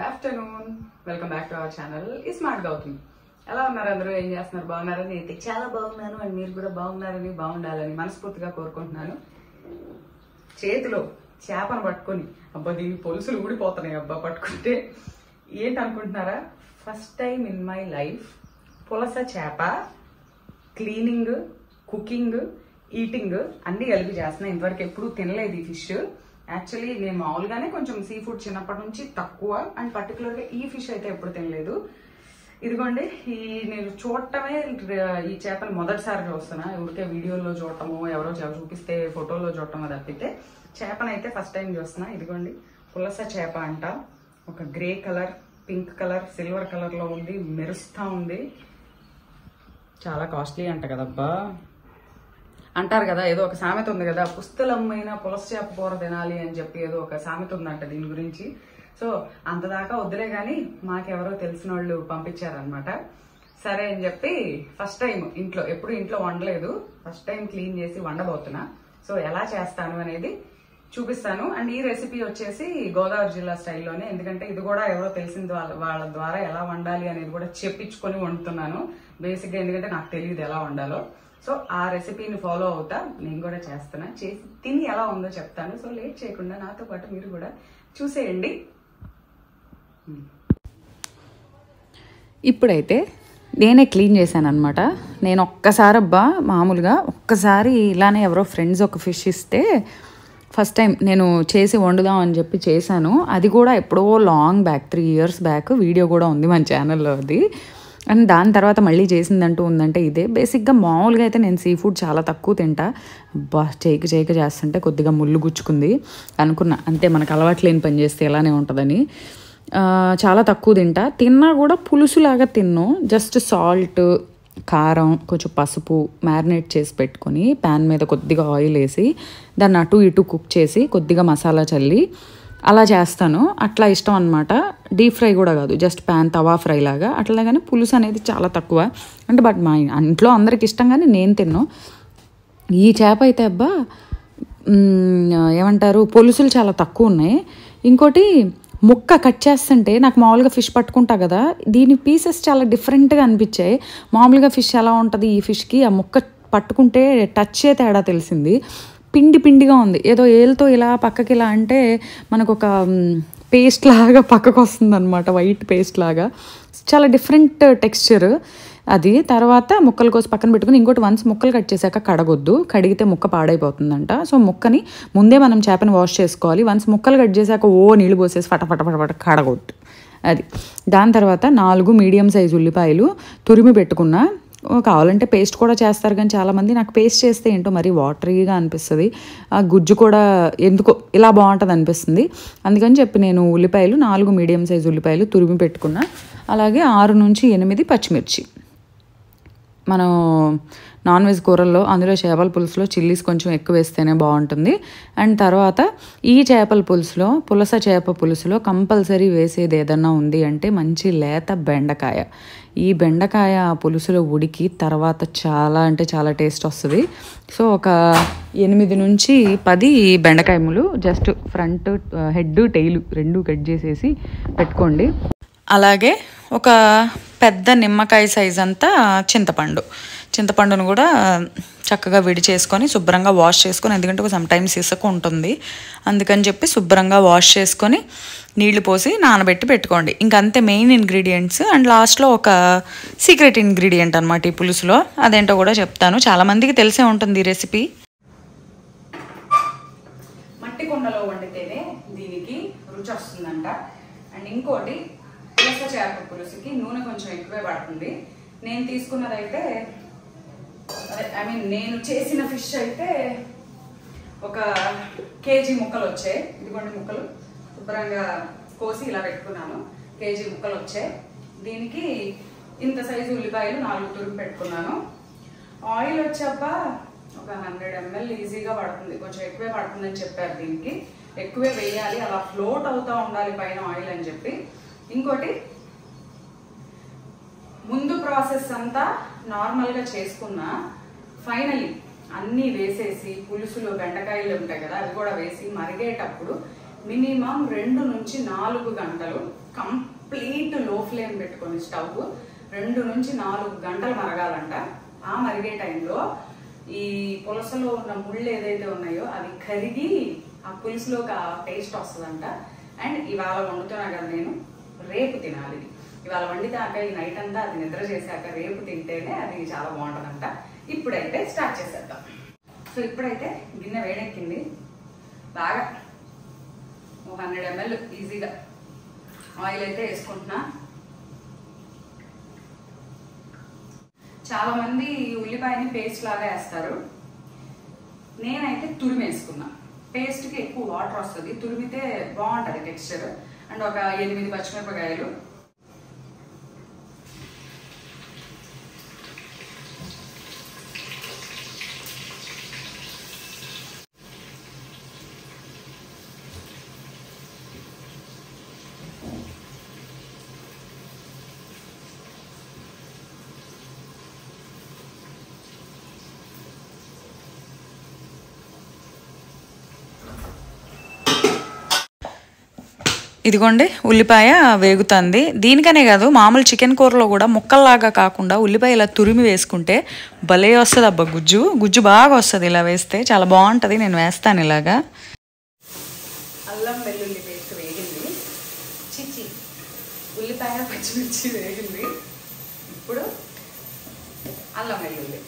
Afternoon welcome back to our channel smart Gautami. ఎలా ఉన్నారు అందరూ? ఏం చేస్తున్నారు? బాగున్నారని అయితే చాలా బాగున్నాను. అండ్ మీరు కూడా బాగున్నారని బాగుండాలని మనస్ఫూర్తిగా కోరుకుంటున్నాను. చేతిలో చేపను పట్టుకొని అబ్బా దీని పొలుసులు ఊడిపోతున్నాయి అబ్బా పట్టుకుంటే ఏంటనుకుంటున్నారా? First time in my life పులస చేప క్లీనింగ్, కుకింగ్, ఈటింగ్ అన్ని కలిపి చేస్తున్నా. ఇంతవరకు ఎప్పుడు తినలేదు ఈ ఫిష్. యాక్చువల్లీ నేను మామూలుగానే కొంచెం సీ ఫుడ్ చిన్నప్పటి నుంచి తక్కువ, అండ్ పర్టికులర్గా ఈ ఫిష్ అయితే ఎప్పుడు తినలేదు. ఇదిగోండి, నేను చూడటమే ఈ చేపను మొదటిసారి చూస్తున్నా. ఎవరికే వీడియోలో చూడటము, ఎవరో చూపిస్తే ఫోటోలో చూడటమో తప్పితే చేపనైతే ఫస్ట్ టైం చూస్తున్నా. ఇదిగోండి పులస చేప అంట. ఒక grey colour, pink colour, silver colour లో ఉంది, మెరుస్తా ఉంది. చాలా కాస్ట్లీ అంట కదబ్బా. అంటారు కదా, ఏదో ఒక సామెత ఉంది కదా, పుస్తలమ్మైన పులస చేప కూర తినాలి అని చెప్పి ఏదో ఒక సామెత ఉందంట దీని గురించి. సో అంతదాకా వద్దులే గాని మాకెవరో తెలిసిన వాళ్ళు పంపించారనమాట. సరే అని చెప్పి ఫస్ట్ టైం ఎప్పుడు ఇంట్లో వండలేదు, ఫస్ట్ టైం క్లీన్ చేసి వండబోతున్నా. సో ఎలా చేస్తాను అనేది చూపిస్తాను. అండ్ ఈ రెసిపీ వచ్చేసి గోదావరి జిల్లా స్టైల్లోనే, ఎందుకంటే ఇది కూడా ఎవరో తెలిసిన వాళ్ళ ద్వారా ఎలా వండాలి అనేది కూడా చెప్పించుకొని వండుతున్నాను బేసిక్గా, ఎందుకంటే నాకు తెలియదు ఎలా వండాలో. సో ఆ రెసిపీని ఫాలో అవుతా, నేను కూడా చేస్తున్నా. చేసి తిని ఎలా ఉందో చెప్తాను. సో లేట్ చేయకుండా నాతో పాటు మీరు కూడా చూసేయండి. ఇప్పుడైతే నేనే క్లీన్ చేశాను అనమాట. నేను ఒక్కసారి మామూలుగా ఒక్కసారి ఇలానే ఎవరో ఫ్రెండ్స్ ఒక ఫిష్ ఇస్తే ఫస్ట్ టైం నేను చేసి వండుదాం అని చెప్పి చేశాను. అది కూడా ఎప్పుడో long back, 3 years back video కూడా ఉంది మన ఛానల్లో అది. అండ్ దాని తర్వాత మళ్ళీ చేసిందంటూ ఉందంటే ఇదే. బేసిక్గా మామూలుగా అయితే నేను సీ ఫుడ్ చాలా తక్కువ తింటా. చేయక చేస్తుంటే కొద్దిగా ముళ్ళు గుచ్చుకుంది అనుకున్నా, అంతే మనకు అలవాటు లేని పని చేస్తే ఎలానే ఉంటుందని. చాలా తక్కువ తిన్నా కూడా పులుసులాగా తిన్ను. జస్ట్ సాల్ట్, కారం, కొంచెం పసుపు మ్యారినేట్ చేసి పెట్టుకొని ప్యాన్ మీద కొద్దిగా ఆయిల్ వేసి దాన్ని అటు ఇటు కుక్ చేసి కొద్దిగా మసాలా చల్లి అలా చేస్తాను. అట్లా ఇష్టం అనమాట. డీప్ ఫ్రై కూడా కాదు, జస్ట్ ప్యాన్ తవా ఫ్రై లాగా అట్లా. కానీ పులుసు అనేది చాలా తక్కువ అంటే, బట్ మా ఇంట్లో అందరికి ఇష్టం కానీ నేను తిన్ను. ఈ చేప అయితే ఏమంటారు, పులుసులు చాలా తక్కువ ఉన్నాయి. ఇంకోటి ముక్క కట్ చేస్తుంటే నాకు మామూలుగా ఫిష్ పట్టుకుంటా కదా, దీని పీసెస్ చాలా డిఫరెంట్గా అనిపించాయి. మామూలుగా ఫిష్ ఎలా ఉంటుంది, ఈ ఫిష్కి ఆ ముక్క పట్టుకుంటే టచ్ తేడా తెలిసింది. పిండిగా ఉంది, ఏదో ఏలుతో ఇలా పక్కకి ఇలా అంటే మనకు ఒక పేస్ట్ లాగా పక్కకు వస్తుంది అనమాట, వైట్ పేస్ట్ లాగా. చాలా డిఫరెంట్ టెక్స్చర్ అది. తర్వాత ముక్కల కోసం పక్కన పెట్టుకుని, ఇంకోటి వన్స్ ముక్కలు కట్ చేశాక కడగొద్దు, కడిగితే ముక్క పాడైపోతుందంట. సో ముక్కని ముందే మనం చేపని వాష్ చేసుకోవాలి. వన్స్ ముక్కలు కట్ చేశాక నీళ్ళు పోసేసి ఫటఫట కడగొద్దు అది. దాని తర్వాత 4 మీడియం సైజు ఉల్లిపాయలు తురిమి పెట్టుకున్నా. కావాలంటే పేస్ట్ కూడా చేస్తారు కానీ చాలామంది నాకు పేస్ట్ చేస్తే ఏంటో మరి వాటరీగా అనిపిస్తుంది, ఆ గుజ్జు కూడా ఎందుకో ఇలా బాగుంటుంది అనిపిస్తుంది. అందుకని చెప్పి నేను 4 మీడియం సైజు ఉల్లిపాయలు తురిమి పెట్టుకున్నా. అలాగే 6 నుంచి 8 పచ్చిమిర్చి. మనం నాన్ వెజ్ కూరల్లో అందులో చేపల పులుసులో చిల్లీస్ కొంచెం ఎక్కువ వేస్తేనే బాగుంటుంది. అండ్ తర్వాత ఈ చేపల పులుసులో, పులస చేప పులుసులో కంపల్సరీ వేసేది ఏదన్నా ఉంది అంటే మంచి లేత బెండకాయ. ఈ బెండకాయ పులుసులో ఉడికి తర్వాత చాలా అంటే చాలా టేస్ట్ వస్తుంది. సో ఒక 8 నుంచి 10 బెండకాయ ములు just front, head, tail 2 cut చేసేసి పెట్టుకోండి. అలాగే ఒక పెద్ద నిమ్మకాయ సైజ్ అంతా చింతపండును కూడా చక్కగా చేసుకొని శుభ్రంగా వాష్ చేసుకొని, ఎందుకంటే సమ్ టైమ్స్ ఇసుక ఉంటుంది, అందుకని చెప్పి శుభ్రంగా వాష్ చేసుకొని నీళ్లు పోసి నానబెట్టి పెట్టుకోండి. ఇంకంతే మెయిన్ ఇంగ్రీడియంట్స్. అండ్ లాస్ట్లో ఒక సీక్రెట్ ఇంగ్రీడియంట్ అనమాట ఈ పులుసులో, అదేంటో కూడా చెప్తాను. చాలామందికి తెలిసే ఉంటుంది ఈ రెసిపీ. మట్టి కుండలో వండితేనే దీనికి రుచి వస్తుందంట. అండ్ ఇంకోటి, పులస చేప పులుసుకి నూనె కొంచెం ఎక్కువే పడుతుంది. నేను తీసుకున్నదైతే నేను చేసిన ఫిష్ అయితే ఒక కేజీ ముక్కలు వచ్చాయి. ఇదిగోండి ముక్కలు శుభ్రంగా కోసి ఇలా పెట్టుకున్నాను. కేజీ ముక్కలు వచ్చాయి. దీనికి ఇంత సైజు ఉల్లిపాయలు 4 తురిమి పెట్టుకున్నాను. ఆయిల్ వచ్చాక ఒక 100 ml ఈజీగా పడుతుంది, కొంచెం ఎక్కువే పడుతుందని చెప్పారు. దీనికి ఎక్కువే వేయాలి, అలా ఫ్లోట్ అవుతూ ఉండాలి పైన ఆయిల్ అని చెప్పి. ఇంకోటి, ముందు ప్రాసెస్ అంతా నార్మల్గా చేసుకున్నా, ఫైనలీ అన్నీ వేసేసి పులుసులో బెండకాయలు ఉంటాయి కదా అవి కూడా వేసి మరిగేటప్పుడు మినిమం 2 నుంచి 4 గంటలు కంప్లీట్ లో ఫ్లేమ్ పెట్టుకొని స్టవ్ 2 నుంచి 4 గంటలు మరగాలంట. ఆ మరిగే టైంలో ఈ పులసలో ఉన్న ముళ్ళు ఏదైతే ఉన్నాయో అవి కరిగి ఆ పులుసులోకి ఆ టేస్ట్ వస్తుందంట. అండ్ ఇవాళ వండుతున్నా కదా నేను, రేపు తినాలి. ఇవాళ వండితాక ఈ నైట్ అంతా అది నిద్ర చేశాక రేపు తింటేనే అది చాలా బాగుంటుందంట. ఇప్పుడైతే స్టార్ట్ చేసేద్దాం. సో ఇప్పుడైతే గిన్నె వేడెక్కింది బాగా, 100 ml ఈజీగా ఆయిల్ అయితే వేసుకుంటున్నా. చాలా మంది ఉల్లిపాయని పేస్ట్ లాగా వేస్తారు, నేనైతే తురిమి వేసుకున్నా. పేస్ట్కి ఎక్కువ వాటర్ వస్తుంది, తురిమితే బాగుంటుంది టెక్స్చర్. అండ్ ఒక 8 పచ్చిమిరపకాయలు, ఇదిగోండి ఉల్లిపాయ వేగుతుంది. దీనికనే కాదు, మామూలు చికెన్ కూరలో కూడా ముక్కల్లాగా కాకుండా ఉల్లిపాయ ఇలా తురిమి వేసుకుంటే భలే వస్తుంది అబ్బా. గుజ్జు బాగా వస్తుంది ఇలా వేస్తే, చాలా బాగుంటుంది. నేను వేస్తాను ఇలాగా. అల్లం వెల్లుల్లి పేస్ట్ వేగింది, ఉల్లిపాయ పచ్చిమిర్చి వేగింది. ఇప్పుడు అల్లం వెల్లుల్లి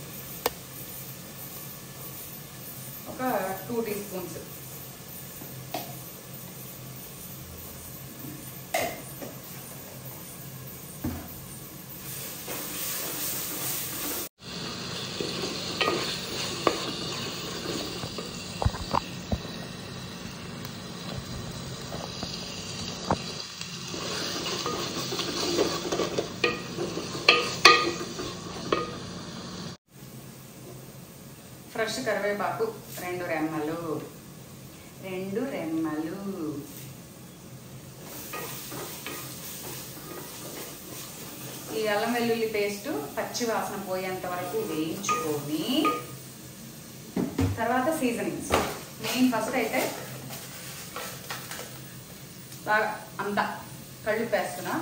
ఒక 2 టీ స్పూన్స్, ఫ్రెష్ కరివేపాకు 2 రెమ్మలు. ఈ అల్లం వెల్లుల్లి పేస్ట్ పచ్చి వాసన పోయేంత వరకు వేయించుకొని తర్వాత సీజనింగ్స్. నేను ఫస్ట్ అయితే బాగా అంతా కళ్ళు వేస్తున్నా,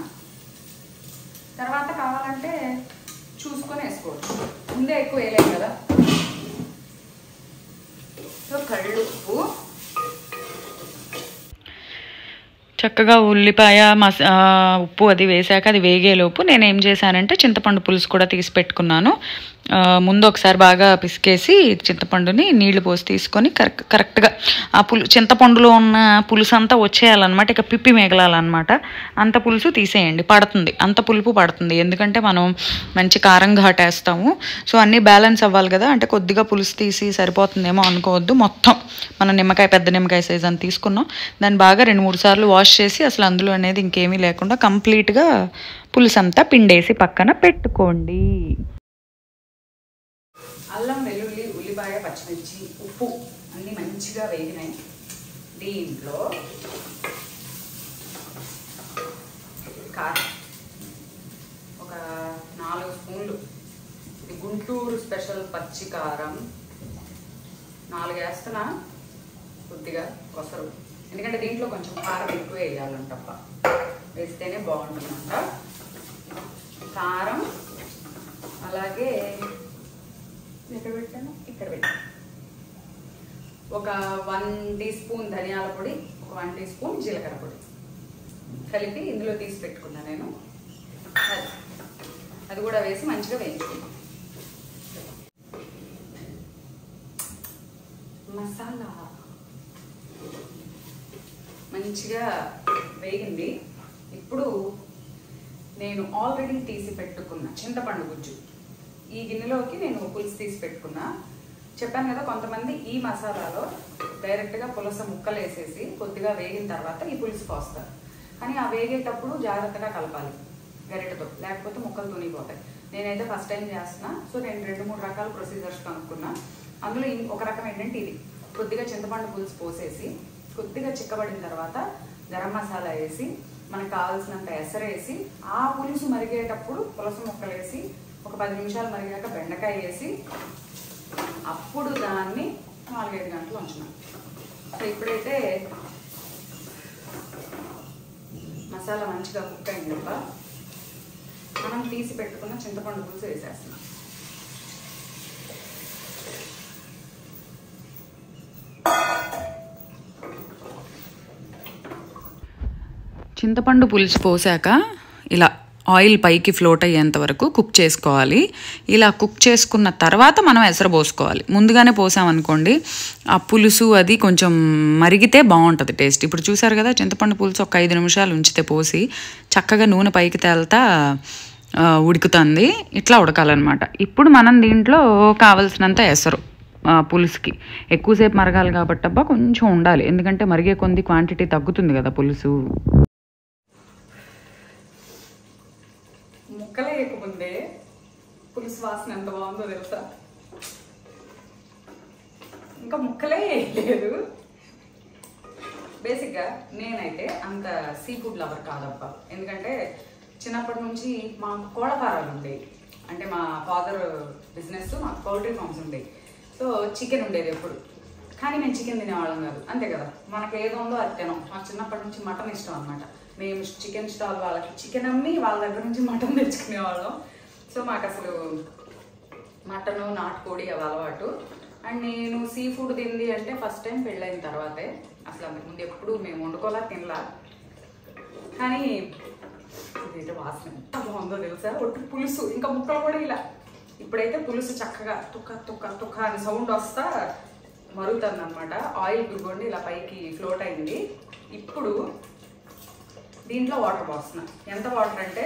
తర్వాత కావాలంటే చూసుకొని వేసుకోవచ్చు, ముందే ఎక్కువ వేయలేము కదా. సో కళ్ళుప్పు, చక్కగా ఉల్లిపాయ ఉప్పు అది వేసాక అది వేగేలోపు నేను ఏం చేశానంటే చింతపండు పులుసు కూడా తీసి పెట్టుకున్నాను. ముందు ఒకసారి బాగా పిసికేసి చింతపండుని నీళ్లు పోసి తీసుకొని కరెక్ట్గా ఆ చింతపండులో ఉన్న పులుసు అంతా వచ్చేయాలన్నమాట. ఇక పిప్పి మిగలాలన్నమాట. అంత పులుసు తీసేయండి, పడుతుంది, అంత పులుపు పడుతుంది. ఎందుకంటే మనం మంచి కారం ఘాటేస్తాము. సో అన్నీ బ్యాలెన్స్ అవ్వాలి కదా. అంటే కొద్దిగా పులుసు తీసి సరిపోతుందేమో అనుకోవద్దు. మొత్తం మన నిమ్మకాయ, పెద్ద నిమ్మకాయ సైజ్ అని తీసుకున్నాం. దాన్ని బాగా 2-3 సార్లు వాష్ చేసి అసలు అందులో అనేది ఇంకేమీ లేకుండా కంప్లీట్గా పులుసు అంతా పిండేసి పక్కన పెట్టుకోండి. అల్లం వెల్లుల్లి ఉల్లిపాయ పచ్చిమిర్చి ఉప్పు అన్నీ మంచిగా వేగినాయి. దీంట్లో కారం ఒక 4 స్పూన్లు, ఇది గుంటూరు స్పెషల్ పచ్చి కారం 4 వేస్తున్నా. కొద్దిగా కొసరు, ఎందుకంటే దీంట్లో కొంచెం కారం ఎక్కువ వేయాలంటప్ప, వేస్తేనే బాగుంటుందంట. కారం, అలాగే ఇక్కడ పెట్టాను, ఇక్కడ పెట్టాను ఒక 1 టీ స్పూన్ ధనియాల పొడి, ఒక 1 టీ స్పూన్ జీలకర్ర పొడి కలిపి ఇందులో తీసి పెట్టుకున్నాను నేను. అది కూడా వేసి మంచిగా వేయించుకున్నాను. మసాలా మంచిగా వేగింది. ఇప్పుడు నేను ఆల్రెడీ తీసి పెట్టుకున్న చింతపండు గుజ్జు ఈ గిన్నెలోకి నేను పులుసు తీసి పెట్టుకున్నా. చెప్పాను కదా, కొంతమంది ఈ మసాలాలో డైరెక్ట్గా పులస ముక్కలు వేసేసి కొద్దిగా వేగిన తర్వాత ఈ పులుసు పోస్తారు. కానీ ఆ వేగేటప్పుడు జాగ్రత్తగా కలపాలి గరిటెతో, లేకపోతే ముక్కలు తునిగిపోతాయి. నేనైతే ఫస్ట్ టైం చేస్తున్నా. సో నేను 2-3 రకాల ప్రొసీజర్స్ కనుక్కున్నా. అందులో ఒక రకం ఏంటంటే ఇది, కొద్దిగా చింతపండు పులుసు పోసేసి కొద్దిగా చిక్కబడిన తర్వాత గరం మసాలా వేసి మనకు కావాల్సినంత ఎసరేసి ఆ పులుసు మరిగేటప్పుడు పులస ముక్కలు వేసి ఒక 10 నిమిషాలు మరిగాక బెండకాయ వేసి అప్పుడు దాన్ని 4-5 గంటలు ఉంచున్నాను. సో ఇప్పుడైతే మసాలా మంచిగా కుక్ అయింది. మనం తీసి పెట్టుకున్న చింతపండు పులుసు వేసేస్తున్నాం. చింతపండు పులుసు పోసాక ఇలా ఆయిల్ పైకి ఫ్లోట్ అయ్యేంత వరకు కుక్ చేసుకోవాలి. ఇలా కుక్ చేసుకున్న తర్వాత మనం ఎసరు పోసుకోవాలి. ముందుగానే పోసామనుకోండి ఆ పులుసు అది కొంచెం మరిగితే బాగుంటుంది టేస్ట్. ఇప్పుడు చూసారు కదా, చింతపండు పులుసు ఒక 5 నిమిషాలు ఉంచితే పోసి చక్కగా నూనె పైకి తేలుతా ఉడుకుతుంది. ఇట్లా ఉడకాలన్నమాట. ఇప్పుడు మనం దీంట్లో కావలసినంత ఎసరు పులుసుకి ఎక్కువసేపు మరగాలి కాబట్టి కొంచెం ఉండాలి, ఎందుకంటే మరిగే కొంది క్వాంటిటీ తగ్గుతుంది కదా పులుసు. ముక్కలే వేయకముందే పులుసు వాసన ఎంత బాగుందో తెలుసా. ఇంకా ముక్కలే వేయలేదు. బేసిక్గా నేనైతే అంత సీ ఫుడ్ లవర్ కాదబ్బా, ఎందుకంటే చిన్నప్పటి నుంచి మాకు కోళ్ళఫారాలు ఉండేవి. అంటే మా ఫాదర్ బిజినెస్, మాకు పౌల్ట్రీ ఫార్మ్స్ ఉండేవి. సో చికెన్ ఉండేది ఎప్పుడు, కానీ మేము చికెన్ తినేవాళ్ళం కాదు. అంతే కదా, మనకు ఏదో ఉందో అది తినం. మాకు చిన్నప్పటి నుంచి మటన్ ఇష్టం అనమాట. మేము చికెన్ స్టాల్ వాళ్ళకి చికెన్ అమ్మి వాళ్ళ దగ్గర నుంచి మటన్ తెచ్చుకునేవాళ్ళం. సో మాకు అసలు మటను నాటుకోడి అవి అలవాటు. అండ్ నేను సీ ఫుడ్ తింది అంటే ఫస్ట్ టైం పెళ్ళైన తర్వాతే. అసలు అంతకుముందు ఎప్పుడు మేము వండుకోలా, తినలా. కానీ ఇదైతే వాసన ఎంత బాగుందో తెలుసా. ఒట్టి పులుసు, ఇంకా ముక్కలు కూడా ఇలా. ఇప్పుడైతే పులుసు చక్కగా తుక్క తుక్క తుక్క అని సౌండ్ వస్తా మరుగుతుంది అనమాట. ఆయిల్ గురిగొండి ఇలా పైకి ఫ్లోట్ అయింది. ఇప్పుడు దీంట్లో వాటర్ పోస్తున్నా. ఎంత వాటర్ అంటే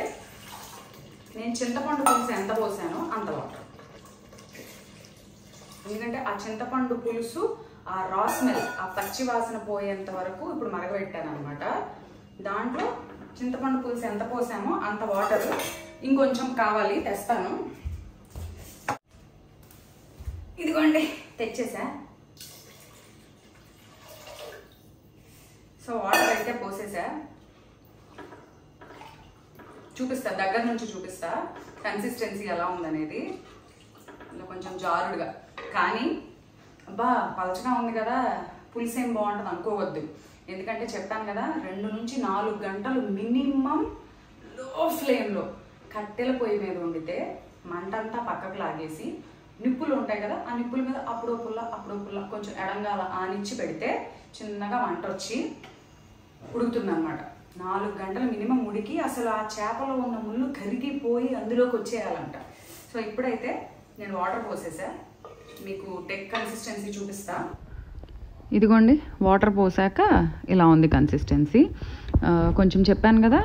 నేను చింతపండు పులుసు ఎంత పోసానో అంత వాటర్. ఎందుకంటే ఆ చింతపండు పులుసు ఆ రా స్మెల్, ఆ పచ్చి వాసన పోయేంత వరకు ఇప్పుడు మరగబెట్టాను అనమాట. దాంట్లో చింతపండు పులుసు ఎంత పోసామో అంత వాటర్. ఇంకొంచెం కావాలి, తెస్తాను. ఇదిగోండి తెచ్చేసా. సో వాటర్ అయితే పోసేసా. చూపిస్తా, దగ్గర నుంచి చూపిస్తా కన్సిస్టెన్సీ ఎలా ఉందనేది. ఇలా కొంచెం జారుడుగా, కానీ అబ్బా పలచగా ఉంది కదా పులుసు ఏం బాగుంటుంది అనుకోవద్దు. ఎందుకంటే చెప్పాను కదా, 2 నుంచి 4 గంటలు మినిమం లో ఫ్లేమ్లో కట్టెల పొయ్యి మీద వండితే మంటంతా పక్కకు లాగేసి నిప్పులు ఉంటాయి కదా, ఆ నిప్పుల మీద అప్పుడో పుల్ల కొంచెం ఎడంగాల ఆనిచ్చి పెడితే చిన్నగా మంట వచ్చి ఉడుకుతుంది అనమాట. 4 గంటలు మినిమం ఉడికి అసలు ఆ చేపలో ఉన్న ముళ్ళు కరిగిపోయి అందులోకి వచ్చేయాలంట. సో ఇప్పుడైతే నేను వాటర్ పోసేసా, మీకు టెక్ కన్సిస్టెన్సీ చూపిస్తా. ఇదిగోండి వాటర్ పోసాక ఇలా ఉంది కన్సిస్టెన్సీ. కొంచెం చెప్పాను కదా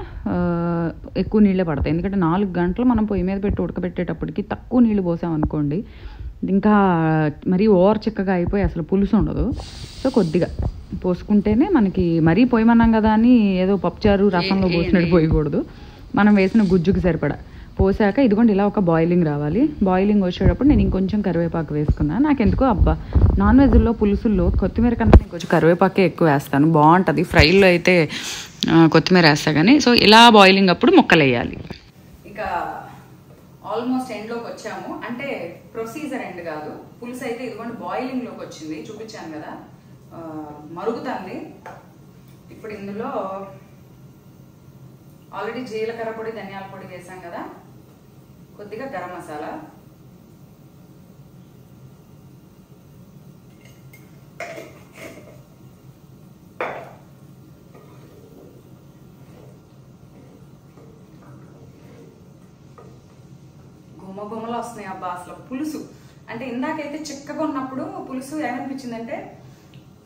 ఎక్కువ నీళ్ళే పడతాయి, ఎందుకంటే 4 గంటలు మనం పొయ్యి మీద పెట్టి ఉడకబెట్టేటప్పటికి తక్కువ నీళ్ళు పోసామనుకోండి ఇంకా మరీ ఓవర్ చిక్కగా అయిపోయి అసలు పులుసు ఉండదు. సో కొద్దిగా పోసుకుంటేనే మనకి మరీ పోయమన్నాం కదా అని ఏదో పప్పుచారు రసంలో పోసినట్టు పోయకూడదు. మనం వేసిన గుజ్జుకి సరిపడా పోసాక ఇదిగోండి ఇలా ఒక బాయిలింగ్ రావాలి. బాయిలింగ్ వచ్చేటప్పుడు నేను ఇంకొంచెం కరివేపాకు వేసుకున్నాను. నాకెందుకో అబ్బా నాన్ వెజ్లో పులుసుల్లో కొత్తిమీర కన్నా నేను కొంచెం కరివేపాకే ఎక్కువ వేస్తాను, బాగుంటుంది. ఫ్రైలో అయితే కొత్తిమీర వేస్తా కానీ. సో ఇలా బాయిలింగ్ అప్పుడు ముక్కలు వేయాలి. ఇంకా ఆల్మోస్ట్ ఎండ్లోకి వచ్చాము, అంటే ప్రొసీజర్ ఎండ్ కాదు. పులుసు అయితే ఇదిగోండి బాయిలింగ్లోకి వచ్చింది, చూపించాను కదా, మరుగుతుంది. ఇప్పుడు ఇందులో ఆల్రెడీ జీలకర్ర పొడి, ధనియాల పొడి వేసాం కదా, కొద్దిగా గరం మసాలా, గుమ్మలు వస్తున్నాయి అబ్బా అసలు పులుసు. అంటే ఇందాకైతే చిక్కగా ఉన్నప్పుడు పులుసు ఏమనిపించిందంటే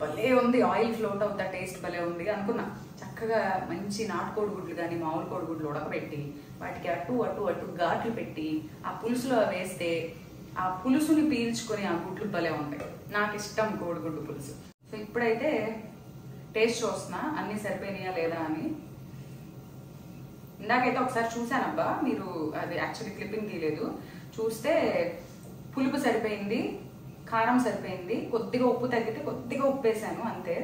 భలే ఉంది, ఆయిల్ ఫ్లోట్ అవుతా, టేస్ట్ భలే ఉంది అనుకున్నా. చక్కగా మంచి నాటుకోడి గుడ్లు కానీ మామూలు కోడిగుడ్లు ఉడకబెట్టి వాటికి అటు అటు అటు ఘాట్లు పెట్టి ఆ పులుసులో వేస్తే ఆ పులుసుని పీల్చుకొని ఆ గుడ్లు భలే ఉంటాయి. నాకు ఇష్టం కోడిగుడ్డు పులుసు. సో ఇప్పుడైతే టేస్ట్ చూస్తున్నా అన్నీ సరిపోయినాయా లేదా అని. ఇందాకైతే ఒకసారి చూసానబ్బా, మీరు అది యాక్చువల్లీ క్లిప్పింగ్ తీయలేదు, చూస్తే పులుపు సరిపోయింది, కారం సరిపోయింది, కొద్దిగా ఉప్పు తగ్గితే కొద్దిగా ఉప్పు వేసాను అంతే.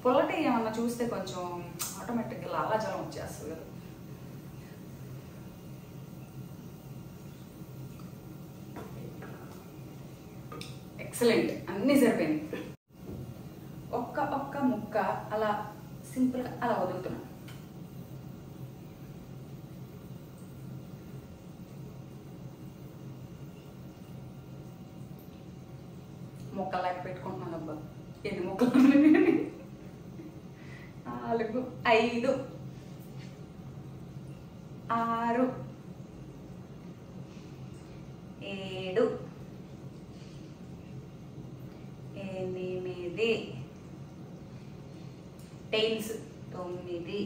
పొల్లటి ఏమన్నా చూస్తే కొంచెం ఆటోమేటిక్గా లాలాజలం వచ్చేస్తుంది కదా. ఎక్సలెంట్, అన్నీ సరిపోయింది. ఒక్క ముక్క అలా సింపుల్గా అలా వదులుతున్నాను. ముక్కలు లెక్క పెట్టుకుంటున్నాను అబ్బా, ఎన్ని ముక్కలు 4 5 6 7 8 టైల్స్ 9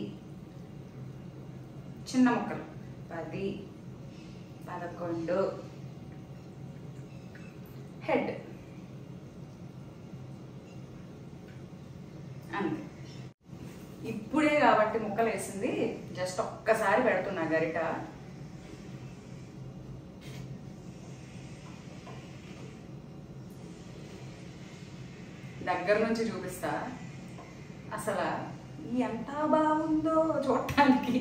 చిన్న ముక్కలు 10 11 హెడ్ అంతే. ఇప్పుడే కాబట్టి ముక్కలు వేసింది, జస్ట్ ఒక్కసారి పెడుతున్నా గరిట. దగ్గర నుంచి చూపిస్తా అసలు ఎంత బాగుందో చూడటానికి.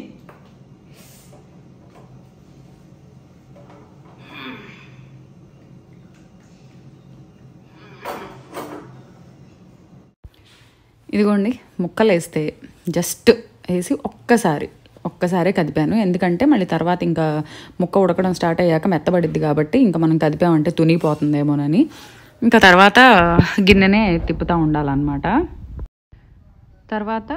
ఇదిగోండి ముక్కలు వేస్తే జస్ట్ వేసి ఒక్కసారే కదిపాను, ఎందుకంటే మళ్ళీ తర్వాత ఇంకా ముక్క ఉడకడం స్టార్ట్ అయ్యాక మెత్తబడిద్ది కాబట్టి ఇంకా మనం కదిపామంటే తునిపోతుందేమోనని ఇంకా తర్వాత గిన్నెనే తిప్పుతూ ఉండాలన్నమాట. తర్వాత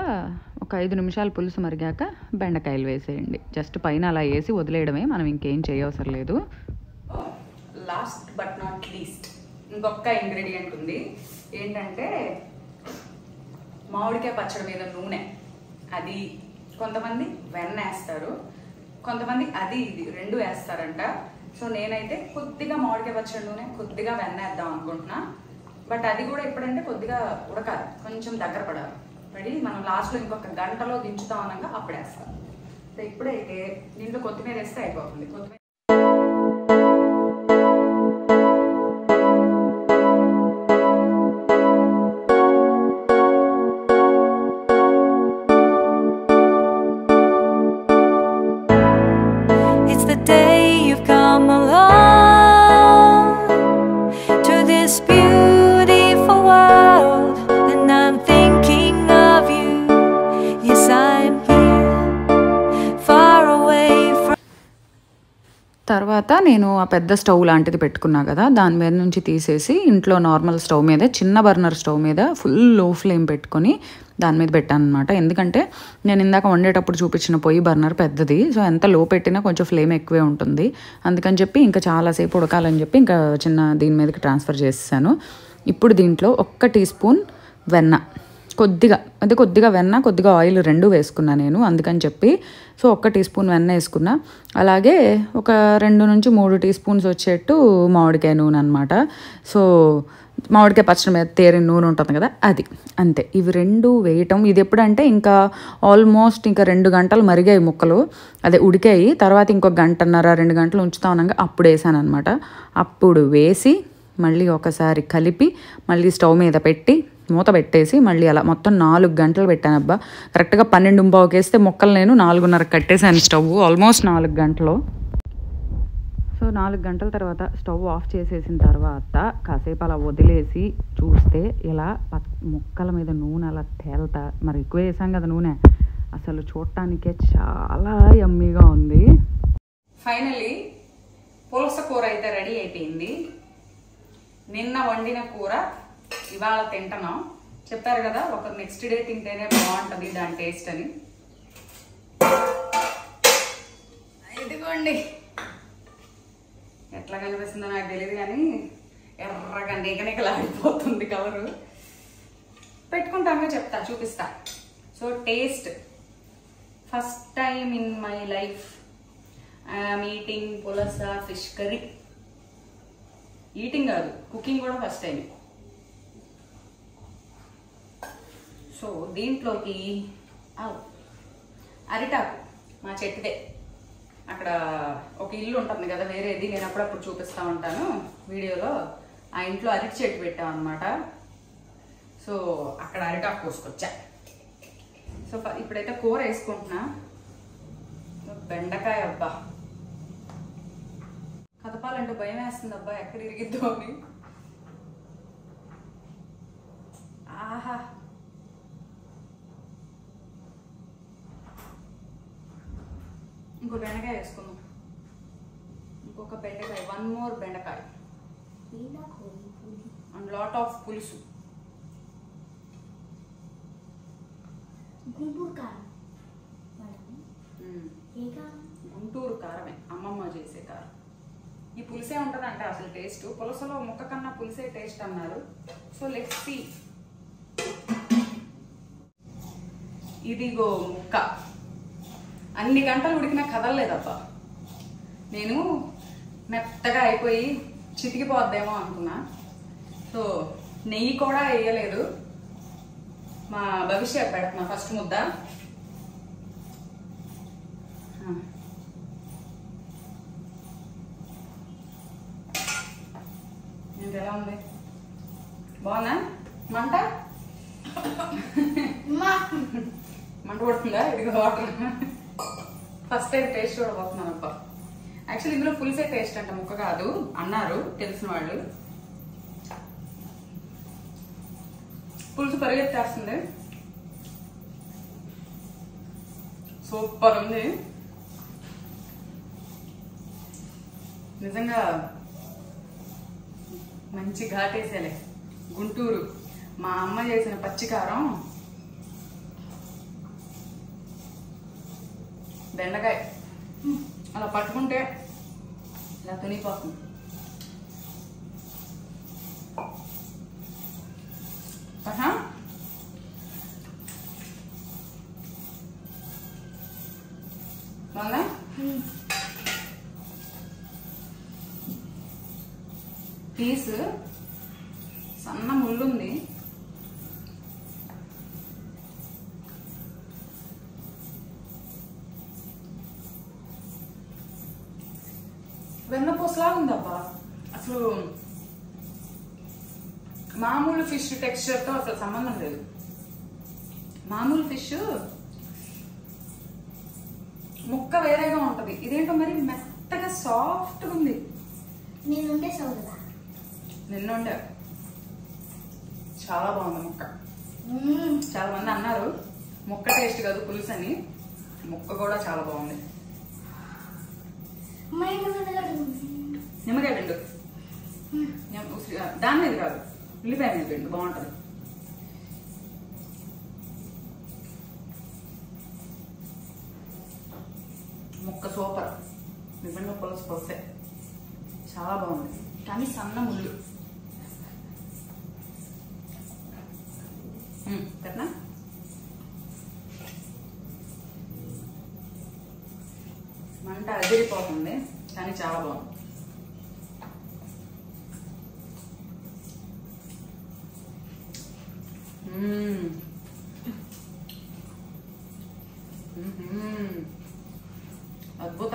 ఒక 5 నిమిషాలు పులుసు మరిగాక బెండకాయలు వేసేయండి. జస్ట్ పైన అలా వేసి వదిలేయడమే, మనం ఇంకేం చేయవసరం లేదు. లాస్ట్ బట్ నాట్ లీస్ట్ ఇంకొక ఇంగ్రీడియంట్ ఉంది. ఏంటంటే మామిడికాయ పచ్చడి మీద నూనె. అది కొంతమంది వెన్న వేస్తారు, కొంతమంది అది ఇది 2 వేస్తారంట. సో నేనైతే కొద్దిగా మామిడికాయ పచ్చడి నూనె, కొద్దిగా వెన్న వేద్దాం అనుకుంటున్నా. బట్ అది కూడా ఎప్పుడంటే కొద్దిగా ఉడకాలి, కొంచెం దగ్గర పడి మనం లాస్ట్లో ఇంకొక గంటలో దించుతాం అనగా అప్పుడు వేస్తాం. సో ఇప్పుడైతే దీంట్లో కొత్తిమీర వేస్తే అయిపోతుంది. కొత్తిమీర తర్వాత నేను ఆ పెద్ద స్టవ్ లాంటిది పెట్టుకున్నా కదా, దాని మీద నుంచి తీసేసి ఇంట్లో నార్మల్ స్టవ్ మీద, చిన్న బర్నర్ స్టవ్ మీద ఫుల్ లో ఫ్లేమ్ పెట్టుకొని దాని మీద పెట్టాను అనమాట. ఎందుకంటే నేను ఇందాక వండేటప్పుడు చూపించిన పొయ్యి బర్నర్ పెద్దది, సో ఎంత లో పెట్టినా కొంచెం ఫ్లేమ్ ఎక్కువే ఉంటుంది. అందుకని చెప్పి ఇంకా చాలాసేపు ఉడకాలని చెప్పి ఇంకా చిన్న దీని మీదకి ట్రాన్స్ఫర్ చేసేసాను. ఇప్పుడు దీంట్లో 1 టీ స్పూన్ వెన్న, కొద్దిగా వెన్న, కొద్దిగా ఆయిల్ 2 వేసుకున్నా నేను, అందుకని చెప్పి. సో 1 టీ స్పూన్ వెన్న వేసుకున్నా. అలాగే ఒక 2 నుంచి 3 టీ స్పూన్స్ వచ్చేట్టు మామిడికాయ నూనె అనమాట. సో మామిడికాయ పచ్చడి మీద తేరిన నూనె ఉంటుంది కదా, అది అంతే. ఇవి 2 వేయటం. ఇది ఎప్పుడంటే ఇంకా ఆల్మోస్ట్ ఇంకా 2 గంటలు మరిగాయి ముక్కలు, అదే ఉడికాయి. తర్వాత ఇంకొక 1.5-2 గంటలు ఉంచుతా ఉన్నాక అప్పుడు వేసాను అనమాట. అప్పుడు వేసి మళ్ళీ ఒకసారి కలిపి మళ్ళీ స్టవ్ మీద పెట్టి మూత పెట్టేసి మళ్ళీ అలా మొత్తం 4 గంటలు పెట్టాను అబ్బా. కరెక్ట్గా 12:15 వేస్తే మొక్కలు నేను 4:30 కట్టేసాను స్టవ్, ఆల్మోస్ట్ 4 గంటలు. సో 4 గంటల తర్వాత స్టవ్ ఆఫ్ చేసేసిన తర్వాత కాసేపు అలా వదిలేసి చూస్తే ఇలా ముక్కల మీద నూనె అలా తేలుతా, మరి ఎక్కువ వేసాం కదా నూనె, అసలు చూడటానికే చాలా యమ్మీగా ఉంది. ఫైనల్లీ పులస కూర అయితే రెడీ అయిపోయింది. నిన్న వండిన కూర ఇవాళ తింటున్నాం. చెప్పారు కదా ఒక నెక్స్ట్ డే తింటేనే బాగుంటుంది దాని టేస్ట్ అని. ఇదిగోండి, ఎట్లా కనిపిస్తుందో నాకు తెలియదు కానీ ఎర్రగా నీకనికలాడిపోతుంది కవరు. పెట్టుకుంటాను చెప్తా, చూపిస్తా. So taste first time in my life I'm eating పులస ఫిష్ కర్రీ. ఈటింగ్ కాదు, కుకింగ్ కూడా ఫస్ట్ టైం. సో దీంట్లోకి అరిటాకు మా చెట్టుదే, అక్కడ ఒక ఇల్లు ఉంటుంది కదా వేరేది, నేను అప్పుడప్పుడు చూపిస్తూ ఉంటాను వీడియోలో. ఆ ఇంట్లో అరటి చెట్టు పెట్టాం అనమాట. సో అక్కడ అరిటాకు కోసుకొచ్చా. సో ఇప్పుడైతే కూర వేసుకుంటున్నా. బెండకాయ అబ్బా, కదపాలంటే భయం వేస్తుంది అబ్బా, ఎక్కడ ఇరిగిద్దో అని. ఆహా, ఇంకొక బెండకాయ, 1 more బెండకాయ అండ్ లాట్ ఆఫ్ పులుసు. గుంటూరు కారమే, అమ్మమ్మ చేసే కారం. ఈ పులుసే ఉంటుందంటే అసలు టేస్ట్, పులసలో ముక్క కన్నా పులుసే టేస్ట్ అన్నారు. So let's see. ఇదిగో ముక్క అన్ని గంటలు ఉడికినా కదలలేదబ్బా. నేను మెత్తగా అయిపోయి చితికిపోద్దేమో అనుకున్నా. సో నెయ్యి కూడా వేయలేదు. మా భవిష్యత్ పెడుతున్నా ఫస్ట్ ముద్ద. ఎలా ఉంది? బాగుందా? మంట మంట పడుతుందా? ఇదిగో వాటర్. ఫస్ట్ టైం టేస్ట్ చూడబోతున్నాను అబ్బా. యాక్చువల్లీ ఇందులో పులిసే టేస్ట్ అంట, ముక్క కాదు అన్నారు తెలిసిన వాళ్ళు. పులుసు పరిగెత్తేస్తుంది, సూపర్ ఉంది నిజంగా. మంచి ఘాటేసేలే. గుంటూరు మా అమ్మ చేసిన పచ్చికారం, బెండకాయ అలా పట్టుకుంటే ఇలా తునిపోతుంది. బాగుందా? పీస్ సన్న ముళ్ళుంది. వెన్నపూసలా ఉందబ్బా. అసలు మామూలు ఫిష్ టెక్స్చర్ తో అసలు సంబంధం లేదు. మామూలు ఫిష్ ముక్క వేరేగా ఉంటది, ఇదేంటో మరి మెత్తగా సాఫ్ట్గా ఉంది. నిన్నుండే చాలా బాగుంది ముక్క. చాలా మంది అన్నారు ముక్క టేస్ట్ కాదు పులుసు అని. ముక్క కూడా చాలా బాగుంది. నిమ్మకాయ పిండు దాని మీద కాదు, ఉల్లిపాయ మీద పిండు బాగుంటది. ముక్క సూపర్, నిజంగా పులుసు పులుసే చాలా బాగుంది. కానీ సన్న ముళ్ళు పెట్టనా? మంట అదిరిపోతుంది కానీ చాలా బాగుంది. అద్భుత.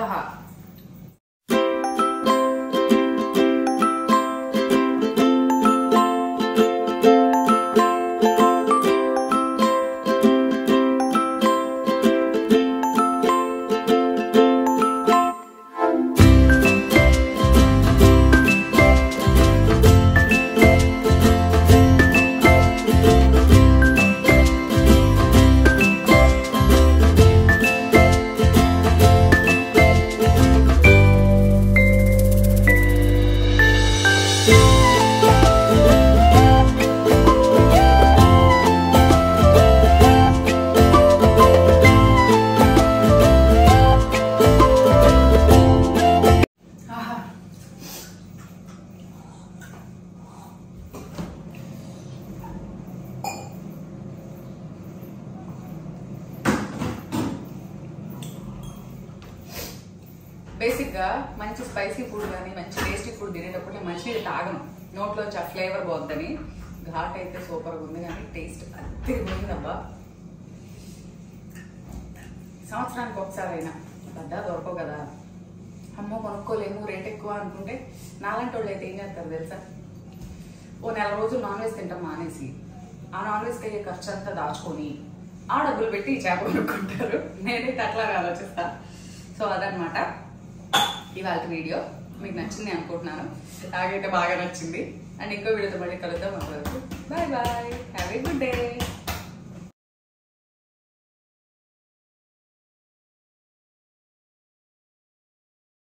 బేసిక్ గా మంచి స్పైసీ ఫుడ్ కానీ మంచి టేస్టీ ఫుడ్ తినేటప్పుడు నేను మంచినీళ్ళు తాగను, నోట్లోంచి ఆ ఫ్లేవర్ పోద్దని. ఘాట్ అయితే సూపర్గా ఉంది కానీ టేస్ట్ అద్దరిపోయిందబ్బా. సంవత్సరానికి ఒకసారి అయినా పెద్ద దొరకవు కదా, అమ్మో కొనుక్కోలేము రేట్ ఎక్కువ అనుకుంటే నాలాంటి వాళ్ళు అయితే ఏం చేస్తారు తెలుసా, ఓ నెల రోజులు నాన్ వెజ్ తింటాం మానేసి ఆ నాన్ వెజ్కి అయ్యే ఖర్చు అంతా దాచుకొని ఆ డబ్బులు పెట్టి చేప కొనుక్కుంటారు. నేనైతే అట్లాగే ఆలోచిస్తా. సో అదనమాట ఇవాళ వీడియో. మీకు నచ్చింది అనుకుంటున్నాను, నాకైతే బాగా నచ్చింది. అండ్ ఇంకో వీడియోతో మళ్ళీ కలుద్దాం. అంతవరకు bye bye, have a good day.